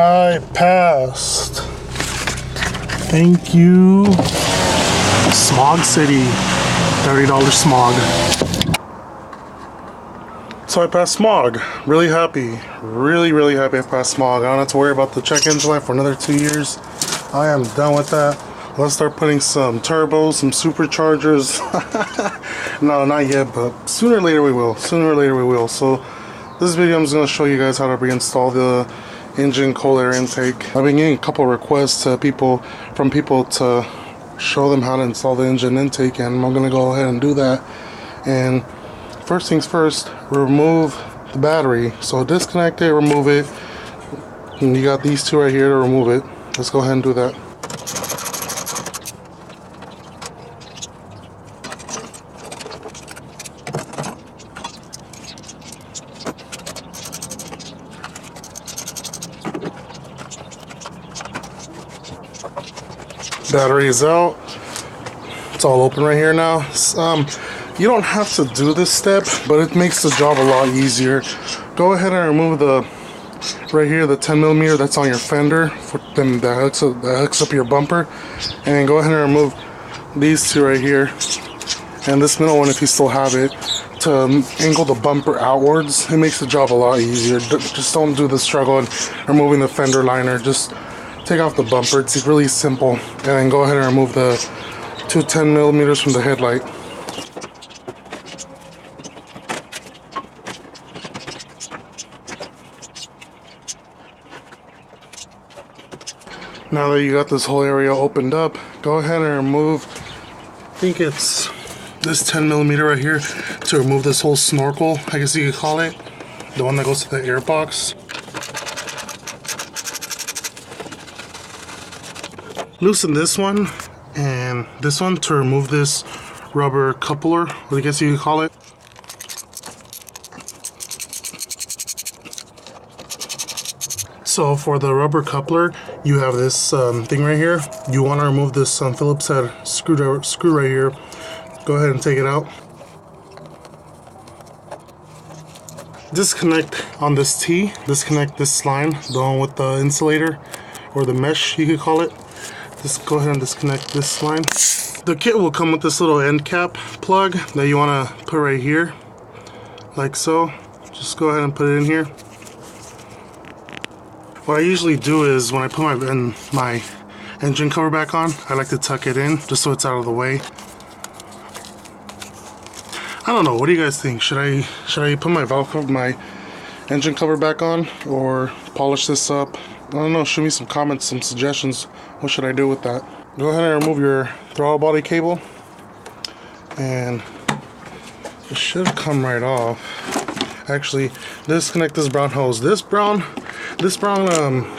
I passed. Thank you, Smog City. $30 smog. So I passed smog. Really happy. Really happy I passed smog. I don't have to worry about the check engine light for another 2 years. I am done with that. Let's start putting some turbos, some superchargers. No, not yet, but sooner or later we will. So this video I'm just going to show you guys how to reinstall the engine cold air intake. I've been getting a couple requests from people to show them how to install the engine intake, and I'm going to go ahead and do that. And first things first, remove the battery. So disconnect it, remove it. And you got these two right here to remove it. Let's go ahead and do that. Battery is out. It's all open right here now. You don't have to do this step, but it makes the job a lot easier. Go ahead and remove the right here, the 10mm that's on your fender, that hooks up your bumper, and go ahead and remove these two right here, and this middle one if you still have it, to angle the bumper outwards. It makes the job a lot easier. Just don't do the struggle in removing the fender liner. Just take off the bumper. It's really simple. And then go ahead and remove the two 10mm from the headlight. Now that you got this whole area opened up, go ahead and remove, I think it's this 10mm right here, to remove this whole snorkel, I guess you could call it, the one that goes to the air box. Loosen this one and this one to remove this rubber coupler, I guess you could call it. So for the rubber coupler, you have this thing right here. You want to remove this Phillips head screw right here. Go ahead and take it out. Disconnect on this T. Disconnect this line, the one with the insulator or the mesh, you could call it. Just go ahead and disconnect this line. The kit will come with this little end cap plug that you want to put right here, like so. Just go ahead and put it in here. What I usually do is when I put my engine cover back on, I like to tuck it in just so it's out of the way. I don't know, what do you guys think? Should I put my engine cover back on or polish this up? I don't know, shoot me some comments, some suggestions. What should I do with that? Go ahead and remove your throttle body cable, and it should come right off. Actually, disconnect this brown hose. This brown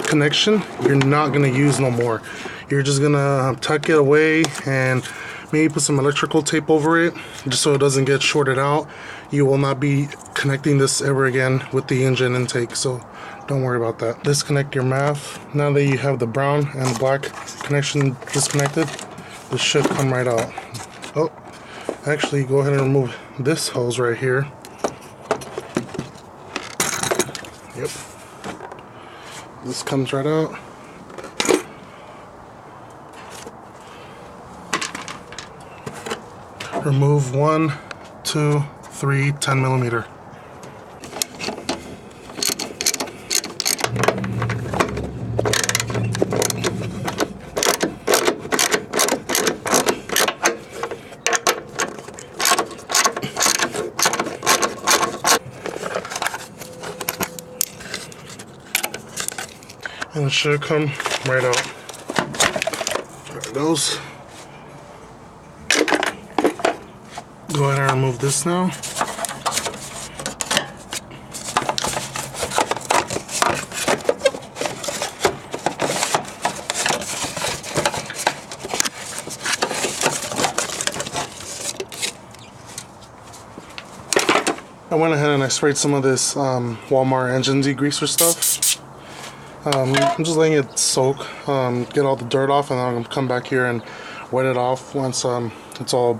connection you're not gonna use no more. You're just gonna tuck it away and maybe put some electrical tape over it just so it doesn't get shorted out. You will not be connecting this ever again with the engine intake, so don't worry about that. Disconnect your MAF. Now that you have the brown and the black connection disconnected, this should come right out. Oh, actually, go ahead and remove this hose right here. Yep. This comes right out. Remove 1, 2, 3 10mm. And it should come right out. There it goes. Go ahead and remove this now. I went ahead and I sprayed some of this Walmart engine degreaser stuff. I'm just letting it soak, get all the dirt off, and then I'm going to come back here and wet it off once it's all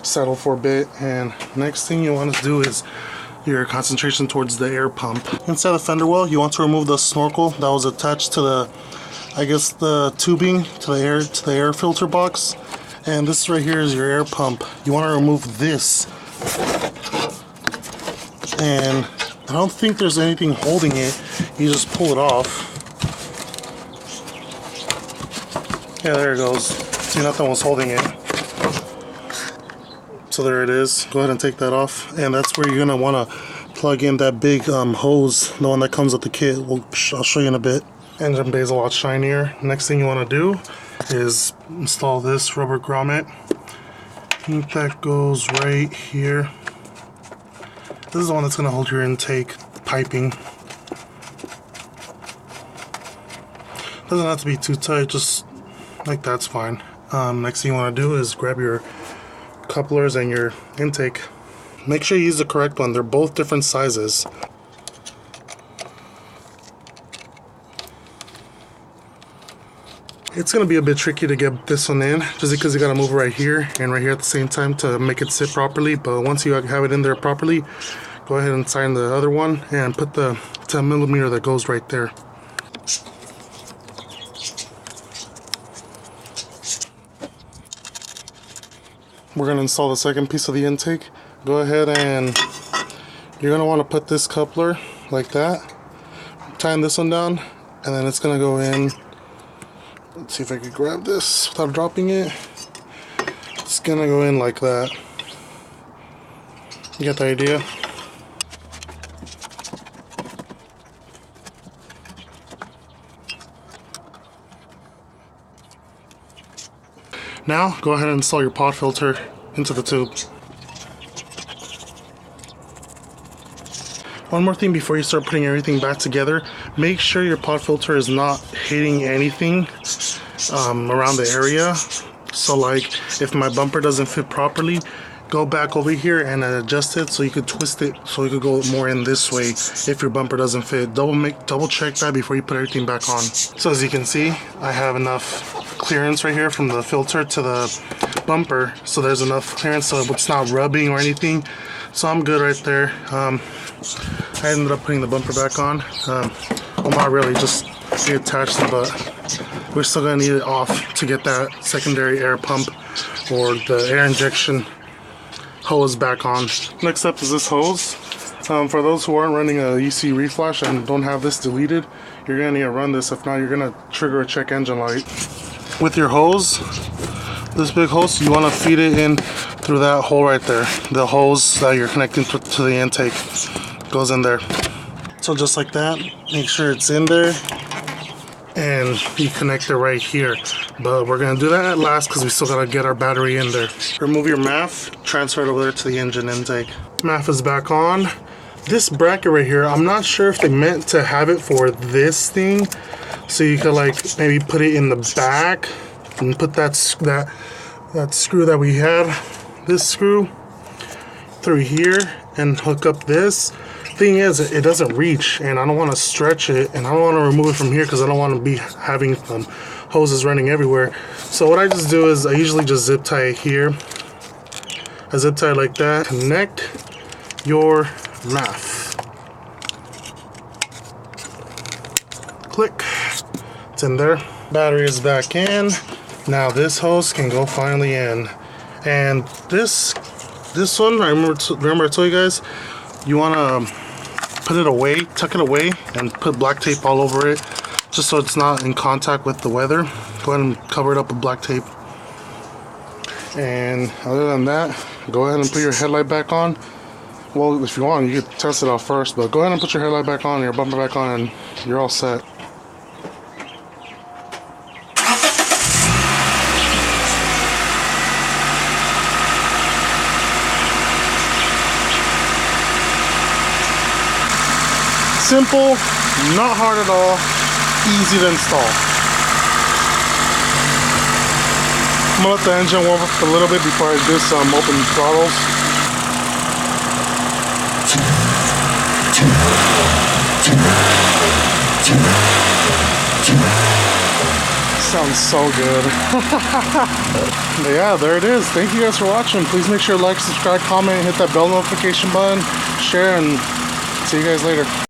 settled for a bit. And next thing you want to do is your concentration towards the air pump. Inside the fender well, you want to remove the snorkel that was attached to the, I guess, the tubing to the air filter box. And this right here is your air pump. You want to remove this. And I don't think there's anything holding it. You just pull it off. Yeah, there it goes. See, nothing was holding it. So there it is. Go ahead and take that off. And that's where you're going to want to plug in that big hose, the one that comes with the kit. I'll show you in a bit. Engine bay is a lot shinier. Next thing you want to do is install this rubber grommet. I think that goes right here. This is the one that's going to hold your intake piping. Doesn't have to be too tight, just like that's fine. Next thing you want to do is grab your couplers and your intake. Make sure you use the correct one. They're both different sizes. It's going to be a bit tricky to get this one in, just because you got to move it right here and right here at the same time to make it sit properly. But once you have it in there properly, go ahead and sign the other one and put the 10mm that goes right there. We're going to install the second piece of the intake. Go ahead and you're going to want to put this coupler like that, tying this one down, and then it's going to go in. Let's see if I can grab this without dropping it. It's gonna go in like that. You get the idea? Now, go ahead and install your pod filter into the tube. One more thing before you start putting everything back together, make sure your pod filter is not hitting anything around the area. So like if my bumper doesn't fit properly, go back over here and adjust it so you could twist it so you could go more in this way if your bumper doesn't fit. Double check that before you put everything back on. So as you can see, I have enough clearance right here from the filter to the bumper, so there's enough clearance so it's not rubbing or anything. So I'm good right there. I ended up putting the bumper back on. Well, not really, just reattached it, but we're still gonna need it off to get that secondary air pump or the air injection hose back on. Next up is this hose. For those who aren't running a EC reflash and don't have this deleted, you're gonna need to run this. If not, you're gonna trigger a check engine light. With your hose, this big hose, you want to feed it in through that hole right there. The hose that you're connecting to the intake goes in there. So just like that, make sure it's in there and you connect it right here. But we're going to do that at last because we still got to get our battery in there. Remove your MAF, transfer it over there to the engine intake. MAF is back on. This bracket right here, I'm not sure if they meant to have it for this thing, so you could like maybe put it in the back and put that screw that we had, this screw, through here and hook up this. Thing is, it doesn't reach and I don't want to stretch it and I don't want to remove it from here because I don't want to be having hoses running everywhere. So what I just do is I usually just zip tie it here. I zip tie it like that. Connect your MAF. Click. It's in there. Battery is back in. Now this hose can go finally in. And this one, I remember I told you guys, you want to put it away, tuck it away, and put black tape all over it, just so it's not in contact with the weather. Go ahead and cover it up with black tape. And other than that, go ahead and put your headlight back on. Well, if you want, you could test it out first, but go ahead and put your headlight back on, your bumper back on, and you're all set. Simple, not hard at all, easy to install. I'm gonna let the engine warm up a little bit before I do some open throttles. Sounds so good. But yeah, there it is. Thank you guys for watching. Please make sure to like, subscribe, comment, hit that bell notification button, share, and see you guys later.